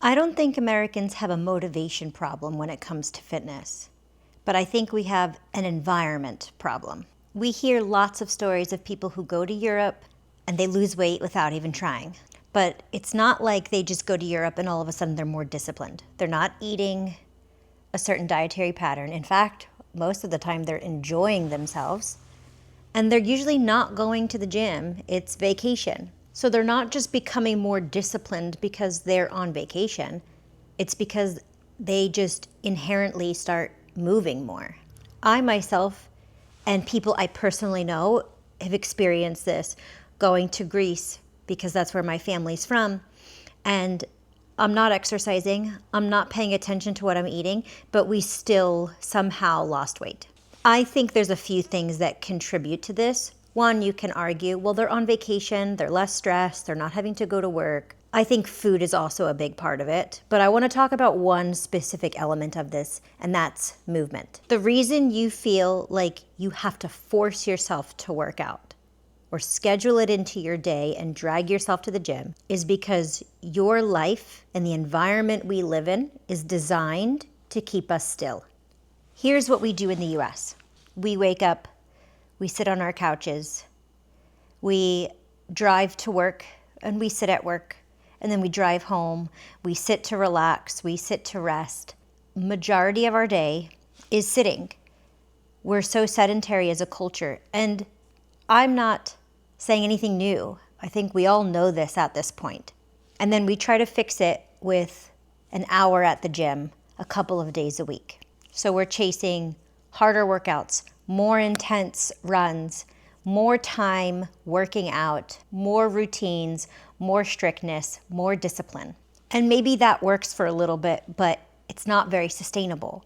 I don't think Americans have a motivation problem when it comes to fitness, but I think we have an environment problem. We hear lots of stories of people who go to Europe and they lose weight without even trying. But it's not like they just go to Europe and all of a sudden they're more disciplined. They're not eating a certain dietary pattern. In fact, most of the time they're enjoying themselves. And they're usually not going to the gym, it's vacation. So they're not just becoming more disciplined because they're on vacation. It's because they just inherently start moving more. I myself and people I personally know have experienced this going to Greece because that's where my family's from. And I'm not exercising, I'm not paying attention to what I'm eating, but we still somehow lost weight. I think there's a few things that contribute to this. One, you can argue, well, they're on vacation, they're less stressed, they're not having to go to work. I think food is also a big part of it, but I want to talk about one specific element of this, and that's movement. The reason you feel like you have to force yourself to work out or schedule it into your day and drag yourself to the gym is because your life and the environment we live in is designed to keep us still. Here's what we do in the US. We wake up, we sit on our couches, we drive to work and we sit at work, and then we drive home, we sit to relax, we sit to rest. Majority of our day is sitting. We're so sedentary as a culture, and I'm not saying anything new. I think we all know this at this point. And then we try to fix it with an hour at the gym a couple of days a week. So we're chasing harder workouts, more intense runs, more time working out, more routines, more strictness, more discipline. And maybe that works for a little bit, but it's not very sustainable.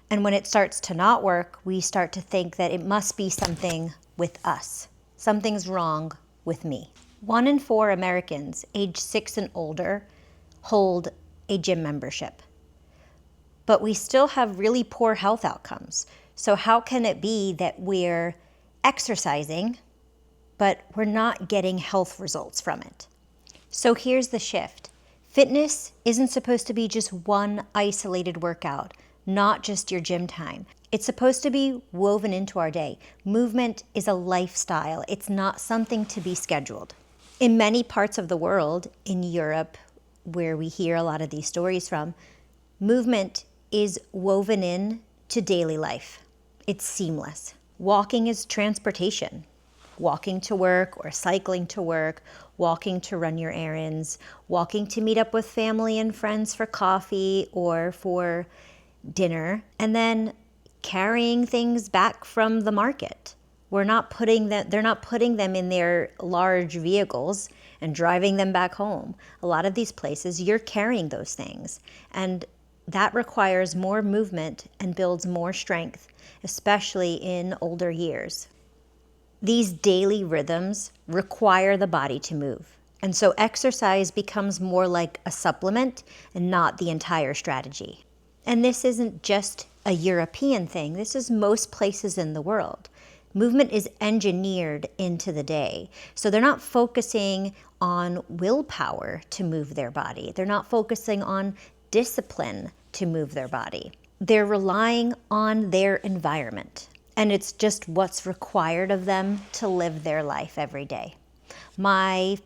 And when it starts to not work, we start to think that it must be something with us. Something's wrong with me. 1 in 4 Americans age 6 and older hold a gym membership. But we still have really poor health outcomes. So how can it be that we're exercising, but we're not getting health results from it? So here's the shift. Fitness isn't supposed to be just one isolated workout, not just your gym time. It's supposed to be woven into our day. Movement is a lifestyle. It's not something to be scheduled. In many parts of the world, in Europe, where we hear a lot of these stories from, movement is woven in to daily life. It's seamless. Walking is transportation. Walking to work or cycling to work, walking to run your errands, walking to meet up with family and friends for coffee or for dinner, and then carrying things back from the market. They're not putting them in their large vehicles and driving them back home. A lot of these places, you're carrying those things, and that requires more movement and builds more strength, especially in older years. These daily rhythms require the body to move. And so exercise becomes more like a supplement and not the entire strategy. And this isn't just a European thing. This is most places in the world. Movement is engineered into the day. So they're not focusing on willpower to move their body. They're not focusing on discipline to move their body. They're relying on their environment. And it's just what's required of them to live their life every day. My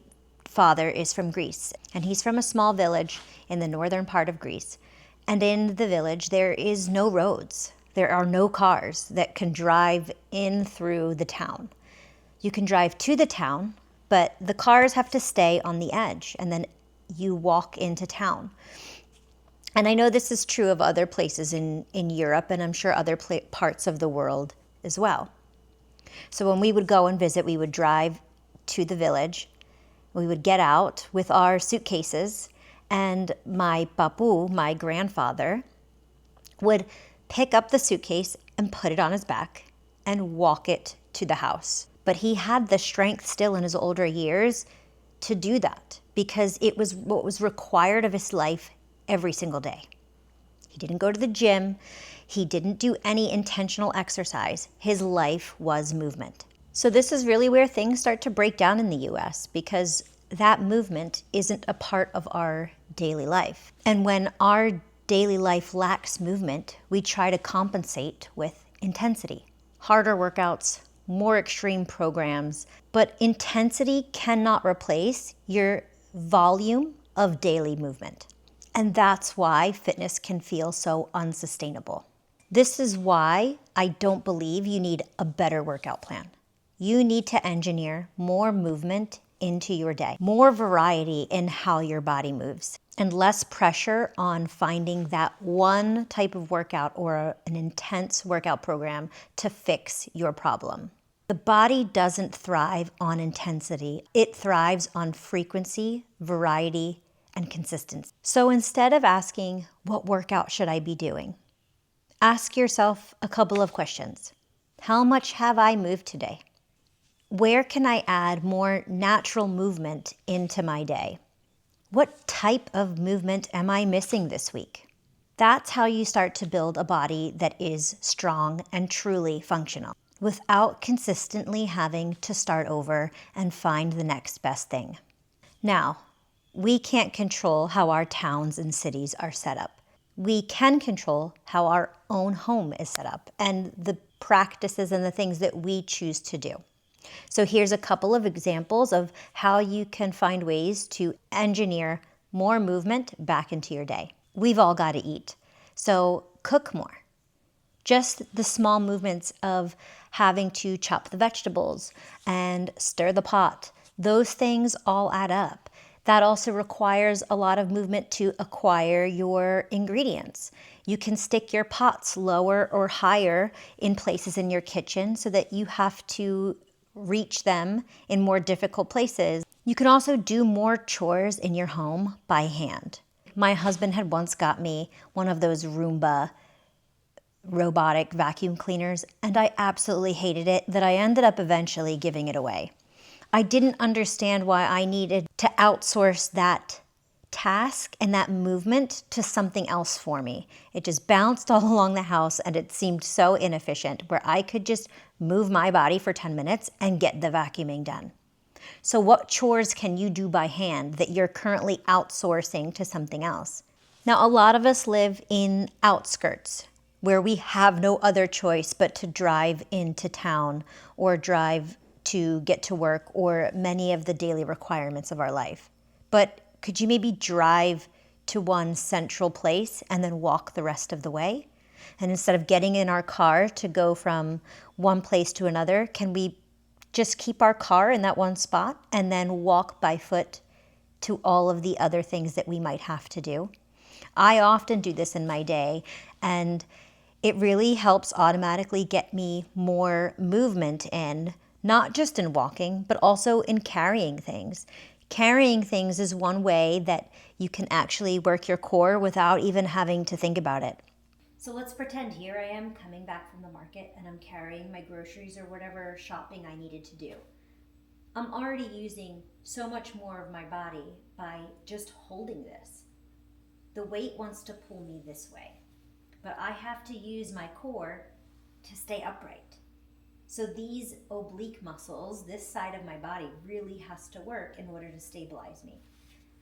father is from Greece, and he's from a small village in the northern part of Greece. And in the village, there is no roads. There are no cars that can drive in through the town. You can drive to the town, but the cars have to stay on the edge, and then you walk into town. And I know this is true of other places in Europe, and I'm sure other parts of the world as well. So when we would go and visit, we would drive to the village. We would get out with our suitcases, and my papu, my grandfather, would pick up the suitcase and put it on his back and walk it to the house. But he had the strength still in his older years to do that because it was what was required of his life every single day. He didn't go to the gym. He didn't do any intentional exercise. His life was movement. So this is really where things start to break down in the US because that movement isn't a part of our daily life. And when our daily life lacks movement, we try to compensate with intensity. Harder workouts, more extreme programs, but intensity cannot replace your volume of daily movement. And that's why fitness can feel so unsustainable. This is why I don't believe you need a better workout plan. You need to engineer more movement into your day, more variety in how your body moves, and less pressure on finding that one type of workout or an intense workout program to fix your problem. The body doesn't thrive on intensity. It thrives on frequency, variety, and consistency. So instead of asking, what workout should I be doing? Ask yourself a couple of questions. How much have I moved today? Where can I add more natural movement into my day? What type of movement am I missing this week? That's how you start to build a body that is strong and truly functional without consistently having to start over and find the next best thing. Now, we can't control how our towns and cities are set up. We can control how our own home is set up and the practices and the things that we choose to do. So here's a couple of examples of how you can find ways to engineer more movement back into your day. We've all got to eat, so cook more. Just the small movements of having to chop the vegetables and stir the pot, those things all add up. That also requires a lot of movement to acquire your ingredients. You can stick your pots lower or higher in places in your kitchen so that you have to reach them in more difficult places. You can also do more chores in your home by hand. My husband had once got me one of those Roomba robotic vacuum cleaners, and I absolutely hated it that I ended up eventually giving it away. I didn't understand why I needed to outsource that task and that movement to something else for me. It just bounced all along the house and it seemed so inefficient where I could just move my body for 10 minutes and get the vacuuming done. So what chores can you do by hand that you're currently outsourcing to something else? Now, a lot of us live in outskirts where we have no other choice but to drive into town or drive to get to work or many of the daily requirements of our life. But could you maybe drive to one central place and then walk the rest of the way? And instead of getting in our car to go from one place to another, can we just keep our car in that one spot and then walk by foot to all of the other things that we might have to do? I often do this in my day, and it really helps automatically get me more movement in, not just in walking, but also in carrying things. Carrying things is one way that you can actually work your core without even having to think about it. So let's pretend here I am coming back from the market and I'm carrying my groceries or whatever shopping I needed to do. I'm already using so much more of my body by just holding this. The weight wants to pull me this way, but I have to use my core to stay upright. So these oblique muscles, this side of my body really has to work in order to stabilize me.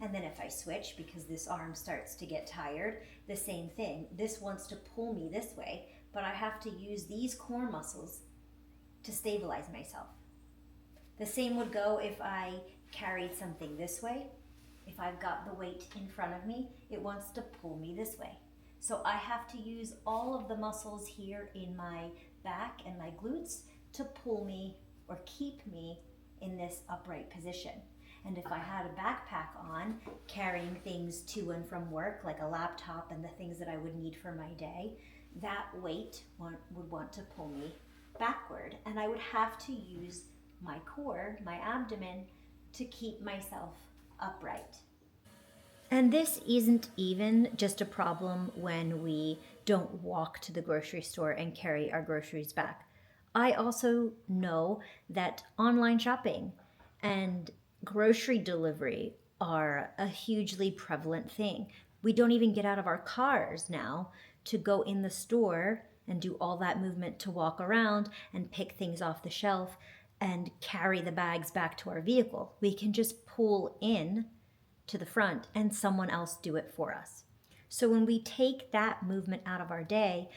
And then if I switch, because this arm starts to get tired, the same thing. This wants to pull me this way, but I have to use these core muscles to stabilize myself. The same would go if I carried something this way. If I've got the weight in front of me, it wants to pull me this way. So I have to use all of the muscles here in my back and my glutes to pull me or keep me in this upright position. And if I had a backpack on, carrying things to and from work, like a laptop and the things that I would need for my day, that weight would want to pull me backward. And I would have to use my core, my abdomen, to keep myself upright. And this isn't even just a problem when we don't walk to the grocery store and carry our groceries back. I also know that online shopping and grocery delivery are a hugely prevalent thing. We don't even get out of our cars now to go in the store and do all that movement to walk around and pick things off the shelf. and carry the bags back to our vehicle. We can just pull in to the front and someone else do it for us. So when we take that movement out of our day,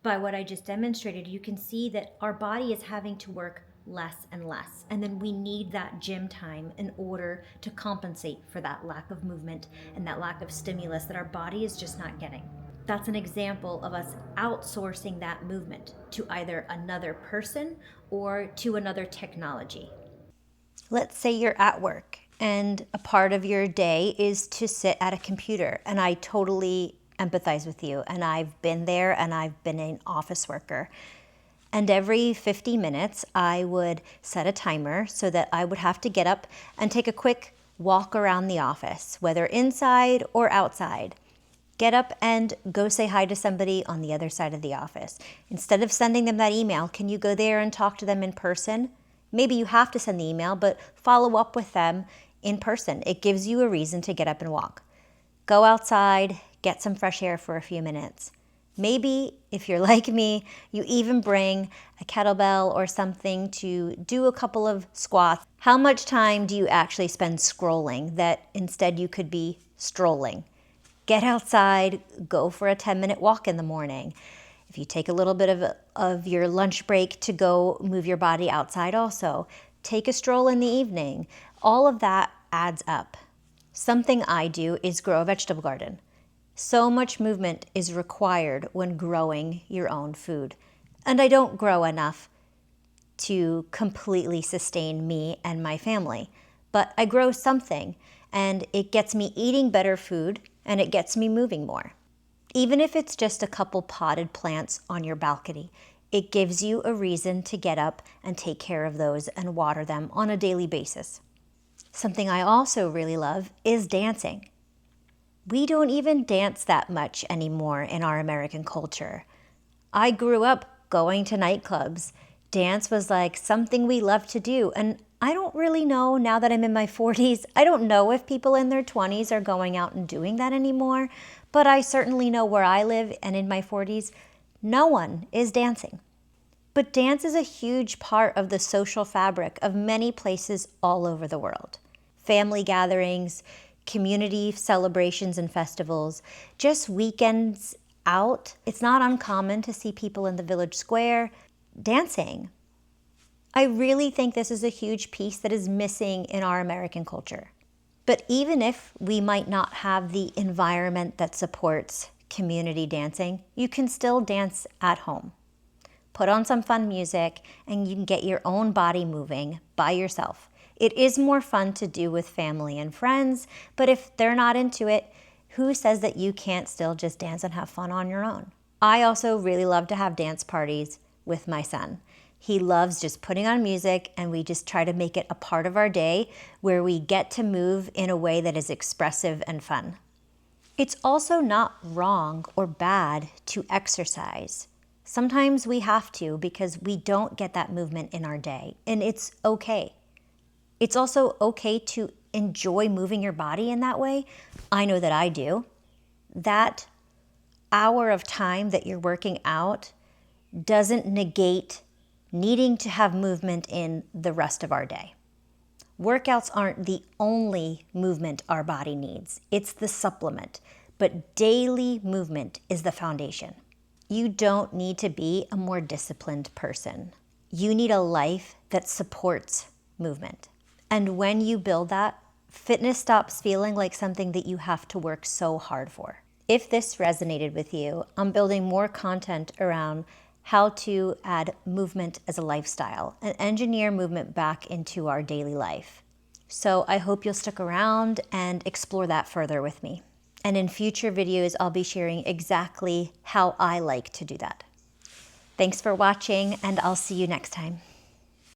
by what I just demonstrated, you can see that our body is having to work less and less. And then we need that gym time in order to compensate for that lack of movement and that lack of stimulus that our body is just not getting. That's an example of us outsourcing that movement to either another person or to another technology. Let's say you're at work and a part of your day is to sit at a computer, and I totally empathize with you, and I've been there, and I've been an office worker. And every 50 minutes, I would set a timer so that I would have to get up and take a quick walk around the office, whether inside or outside. Get up and go say hi to somebody on the other side of the office. Instead of sending them that email, can you go there and talk to them in person? Maybe you have to send the email, but follow up with them in person. It gives you a reason to get up and walk. Go outside, get some fresh air for a few minutes. Maybe, if you're like me, you even bring a kettlebell or something to do a couple of squats. How much time do you actually spend scrolling that instead you could be strolling? Get outside, go for a 10-minute walk in the morning. If you take a little bit of your lunch break to go move your body outside also, take a stroll in the evening. All of that adds up. Something I do is grow a vegetable garden. So much movement is required when growing your own food. And I don't grow enough to completely sustain me and my family, but I grow something, and it gets me eating better food, and it gets me moving more. Even if it's just a couple potted plants on your balcony, it gives you a reason to get up and take care of those and water them on a daily basis. Something I also really love is dancing. We don't even dance that much anymore in our American culture. I grew up going to nightclubs. Dance was like something we loved to do, and I don't really know, now that I'm in my 40s, I don't know if people in their 20s are going out and doing that anymore, but I certainly know where I live and in my 40s, no one is dancing. But dance is a huge part of the social fabric of many places all over the world. Family gatherings, community celebrations and festivals, just weekends out. It's not uncommon to see people in the village square dancing. I really think this is a huge piece that is missing in our American culture. But even if we might not have the environment that supports community dancing, you can still dance at home. Put on some fun music and you can get your own body moving by yourself. It is more fun to do with family and friends, but if they're not into it, who says that you can't still just dance and have fun on your own? I also really love to have dance parties with my son. He loves just putting on music, and we just try to make it a part of our day where we get to move in a way that is expressive and fun. It's also not wrong or bad to exercise. Sometimes we have to because we don't get that movement in our day, and it's okay. It's also okay to enjoy moving your body in that way. I know that I do. That hour of time that you're working out doesn't negate needing to have movement in the rest of our day. Workouts aren't the only movement our body needs. It's the supplement, but daily movement is the foundation. You don't need to be a more disciplined person. You need a life that supports movement. And when you build that, fitness stops feeling like something that you have to work so hard for. If this resonated with you, I'm building more content around how to add movement as a lifestyle and engineer movement back into our daily life. So I hope you'll stick around and explore that further with me. And in future videos, I'll be sharing exactly how I like to do that. Thanks for watching, and I'll see you next time.